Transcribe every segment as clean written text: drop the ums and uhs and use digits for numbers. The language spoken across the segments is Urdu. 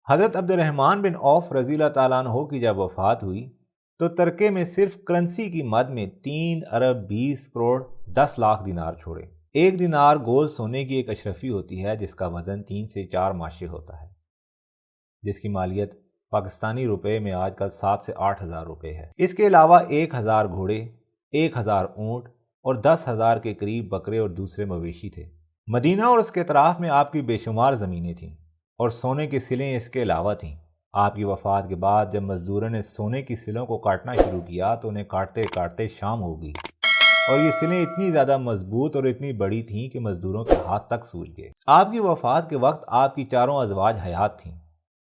حضرت عبد الرحمن بن عوف رضی اللہ تعالیٰ عنہ کی جب وفات ہوئی تو ترکے میں صرف کرنسی کی مد میں 3 ارب 20 کروڑ 10 لاکھ دینار چھوڑے۔ ایک دینار گول سونے کی ایک اشرفی ہوتی ہے جس کا وزن 3 سے 4 ماشے ہوتا ہے، جس کی مالیت پاکستانی روپے میں آج کل 7 سے 8 ہزار روپے ہے۔ اس کے علاوہ 1000 گھوڑے، 1000 اونٹ اور 10,000 کے قریب بکرے اور دوسرے مویشی تھے۔ مدینہ اور اس کے اطراف میں آپ کی بے شمار زمینیں تھیں اور سونے کی سلیں اس کے علاوہ تھیں۔ آپ کی وفات کے بعد جب مزدوروں نے سونے کی سلوں کو کاٹنا شروع کیا تو انہیں کاٹتے کاٹتے شام ہو گئی، اور یہ سلیں اتنی زیادہ مضبوط اور اتنی بڑی تھیں کہ مزدوروں کے ہاتھ تک سوج گئے۔ آپ کی وفات کے وقت آپ کی 4 ازواج حیات تھیں۔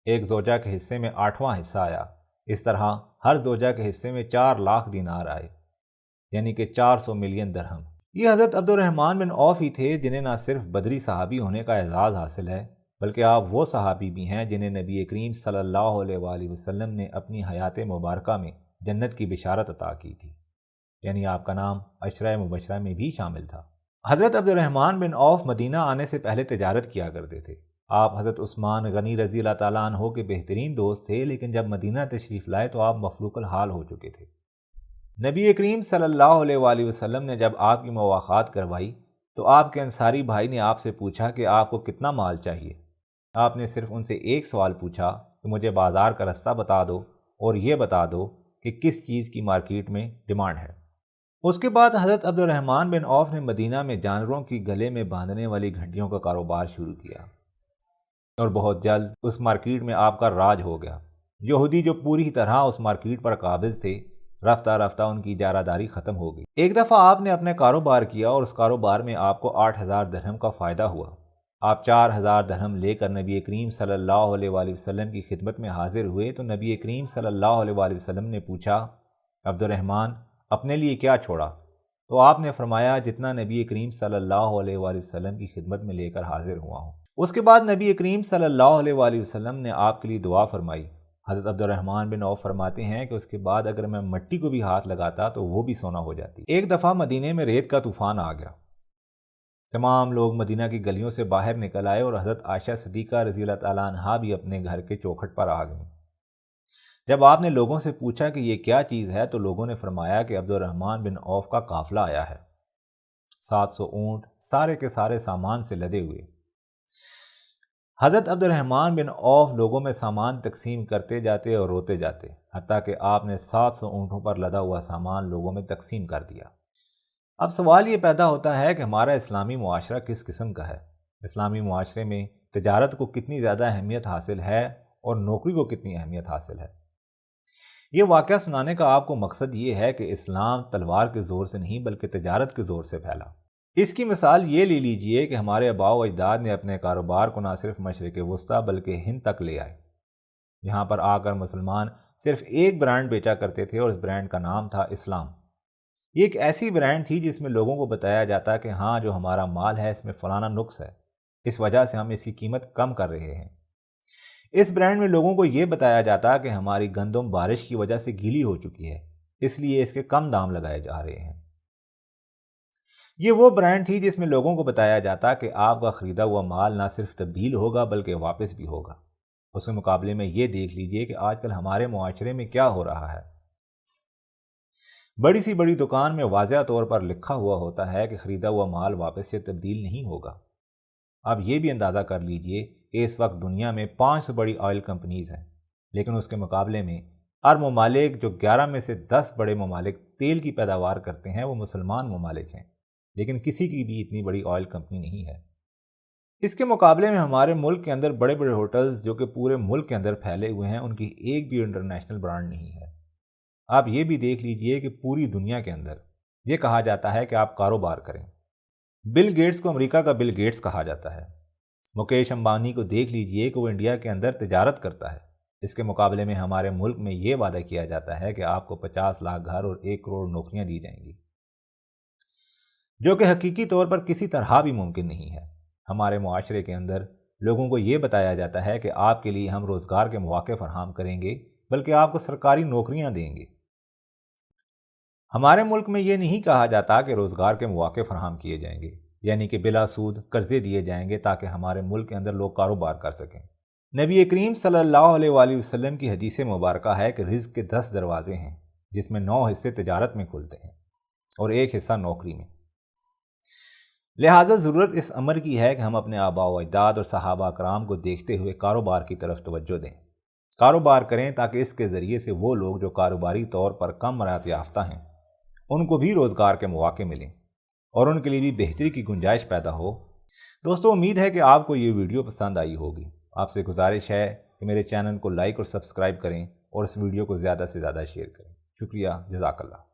ایک زوجہ کے حصے میں 8واں حصہ آیا۔ اس طرح ہر زوجہ کے حصے میں 4 لاکھ دینار آئے، یعنی کہ 400 ملین درہم۔ یہ حضرت عبد الرحمن بن عوف ہی تھے جنہیں نہ صرف بدری صحابی ہونے کا اعزاز حاصل ہے، بلکہ آپ وہ صحابی بھی ہیں جنہیں نبی کریم صلی اللہ علیہ وآلہ وسلم نے اپنی حیات مبارکہ میں جنت کی بشارت عطا کی تھی، یعنی آپ کا نام عشرہ مبشرہ میں بھی شامل تھا۔ حضرت عبد الرحمن بن عوف مدینہ آنے سے پہلے تجارت کیا کرتے تھے۔ آپ حضرت عثمان غنی رضی اللہ تعالیٰ عنہ کے بہترین دوست تھے، لیکن جب مدینہ تشریف لائے تو آپ مفلوق الحال ہو چکے تھے۔ نبی کریم صلی اللہ علیہ وآلہ وسلم نے جب آپ کی مواخات کروائی تو آپ کے انصاری بھائی نے آپ سے پوچھا کہ آپ کو کتنا مال چاہیے۔ آپ نے صرف ان سے ایک سوال پوچھا کہ مجھے بازار کا رستہ بتا دو اور یہ بتا دو کہ کس چیز کی مارکیٹ میں ڈیمانڈ ہے۔ اس کے بعد حضرت عبد الرحمن بن عوف نے مدینہ میں جانوروں کی گلے میں باندھنے والی گھنٹیوں کا کاروبار شروع کیا، اور بہت جلد اس مارکیٹ میں آپ کا راج ہو گیا۔ یہودی جو پوری طرح اس مارکیٹ پر قابض تھے، رفتہ رفتہ ان کی اجارہ داری ختم ہو گئی۔ ایک دفعہ آپ نے اپنے کاروبار کیا اور اس کاروبار میں آپ کو 8000 درہم کا فائدہ ہوا۔ آپ 4000 درہم لے کر نبی کریم صلی اللہ علیہ وآلہ وسلم کی خدمت میں حاضر ہوئے تو نبی کریم صلی اللہ علیہ وآلہ وسلم نے پوچھا، عبد الرحمن اپنے لیے کیا چھوڑا؟ تو آپ نے فرمایا، جتنا نبی کریم صلی اللہ علیہ وآلہ وسلم کی خدمت میں لے کر حاضر ہوا ہوں۔ اس کے بعد نبی کریم صلی اللہ علیہ وآلہ وسلم نے آپ کے لیے دعا فرمائی۔ حضرت عبد الرحمن بن عوف فرماتے ہیں کہ اس کے بعد اگر میں مٹی کو بھی ہاتھ لگاتا تو وہ بھی سونا ہو جاتی۔ ایک دفعہ مدینے میں ریت کا طوفان آ گیا۔ تمام لوگ مدینہ کی گلیوں سے باہر نکل آئے اور حضرت عائشہ صدیقہ رضی اللہ تعالیٰ عنہا بھی اپنے گھر کے چوکھٹ پر آ گئیں۔ جب آپ نے لوگوں سے پوچھا کہ یہ کیا چیز ہے تو لوگوں نے فرمایا کہ عبد الرحمن بن عوف کا قافلہ آیا ہے، 700 اونٹ سارے کے سارے سامان سے لدے ہوئے۔ حضرت عبد الرحمن بن عوف لوگوں میں سامان تقسیم کرتے جاتے اور روتے جاتے، حتیٰ کہ آپ نے 700 اونٹوں پر لدا ہوا سامان لوگوں میں تقسیم کر دیا۔ اب سوال یہ پیدا ہوتا ہے کہ ہمارا اسلامی معاشرہ کس قسم کا ہے؟ اسلامی معاشرے میں تجارت کو کتنی زیادہ اہمیت حاصل ہے اور نوکری کو کتنی اہمیت حاصل ہے؟ یہ واقعہ سنانے کا آپ کو مقصد یہ ہے کہ اسلام تلوار کے زور سے نہیں بلکہ تجارت کے زور سے پھیلا۔ اس کی مثال یہ لے لیجئے کہ ہمارے آباء و اجداد نے اپنے کاروبار کو نہ صرف مشرق وسطیٰ بلکہ ہند تک لے آئے۔ یہاں پر آ کر مسلمان صرف ایک برانڈ بیچا کرتے تھے اور اس برانڈ کا نام تھا اسلام۔ یہ ایک ایسی برانڈ تھی جس میں لوگوں کو بتایا جاتا کہ ہاں جو ہمارا مال ہے اس میں فلانا نقص ہے، اس وجہ سے ہم اس کی قیمت کم کر رہے ہیں۔ اس برانڈ میں لوگوں کو یہ بتایا جاتا کہ ہماری گندم بارش کی وجہ سے گیلی ہو چکی ہے، اس لیے اس کے کم دام لگائے جا رہے ہیں۔ یہ وہ برانڈ تھی جس میں لوگوں کو بتایا جاتا کہ آپ کا خریدا ہوا مال نہ صرف تبدیل ہوگا بلکہ واپس بھی ہوگا۔ اس کے مقابلے میں یہ دیکھ لیجئے کہ آج کل ہمارے معاشرے میں کیا ہو رہا ہے۔ بڑی سی بڑی دکان میں واضح طور پر لکھا ہوا ہوتا ہے کہ خریدا ہوا مال واپس سے تبدیل نہیں ہوگا۔ اب یہ بھی اندازہ کر لیجئے کہ اس وقت دنیا میں 5 سے بڑی آئل کمپنیز ہیں، لیکن اس کے مقابلے میں ہر ممالک جو 11 میں سے 10 بڑے ممالک تیل کی پیداوار کرتے ہیں وہ مسلمان ممالک ہیں، لیکن کسی کی بھی اتنی بڑی آئل کمپنی نہیں ہے۔ اس کے مقابلے میں ہمارے ملک کے اندر بڑے بڑے ہوٹلز جو کہ پورے ملک کے اندر پھیلے ہوئے ہیں، ان کی ایک بھی انٹرنیشنل برانڈ نہیں ہے۔ آپ یہ بھی دیکھ لیجئے کہ پوری دنیا کے اندر یہ کہا جاتا ہے کہ آپ کاروبار کریں۔ بل گیٹس کو امریکہ کا بل گیٹس کہا جاتا ہے۔ مکیش امبانی کو دیکھ لیجئے کہ وہ انڈیا کے اندر تجارت کرتا ہے۔ اس کے مقابلے میں ہمارے ملک میں یہ وعدہ کیا جاتا ہے کہ آپ کو 50 لاکھ گھر اور 1 کروڑ نوکریاں دی جائیں گی، جو کہ حقیقی طور پر کسی طرح بھی ممکن نہیں ہے۔ ہمارے معاشرے کے اندر لوگوں کو یہ بتایا جاتا ہے کہ آپ کے لیے ہم روزگار کے مواقع فراہم کریں گے، بلکہ آپ کو سرکاری نوکریاں دیں گے۔ ہمارے ملک میں یہ نہیں کہا جاتا کہ روزگار کے مواقع فراہم کیے جائیں گے، یعنی کہ بلا سود قرضے دیے جائیں گے تاکہ ہمارے ملک کے اندر لوگ کاروبار کر سکیں۔ نبی کریم صلی اللہ علیہ وآلہ وسلم کی حدیث مبارکہ ہے کہ رزق کے 10 دروازے ہیں، جس میں 9 حصے تجارت میں کھلتے ہیں اور 1 حصہ نوکری میں۔ لہٰذا ضرورت اس امر کی ہے کہ ہم اپنے آباء و اجداد اور صحابہ کرام کو دیکھتے ہوئے کاروبار کی طرف توجہ دیں، کاروبار کریں تاکہ اس کے ذریعے سے وہ لوگ جو کاروباری طور پر کم مہارت یافتہ ہیں ان کو بھی روزگار کے مواقع ملیں اور ان کے لیے بھی بہتری کی گنجائش پیدا ہو۔ دوستو، امید ہے کہ آپ کو یہ ویڈیو پسند آئی ہوگی۔ آپ سے گزارش ہے کہ میرے چینل کو لائک اور سبسکرائب کریں اور اس ویڈیو کو زیادہ سے زیادہ شیئر کریں۔ شکریہ، جزاک اللہ۔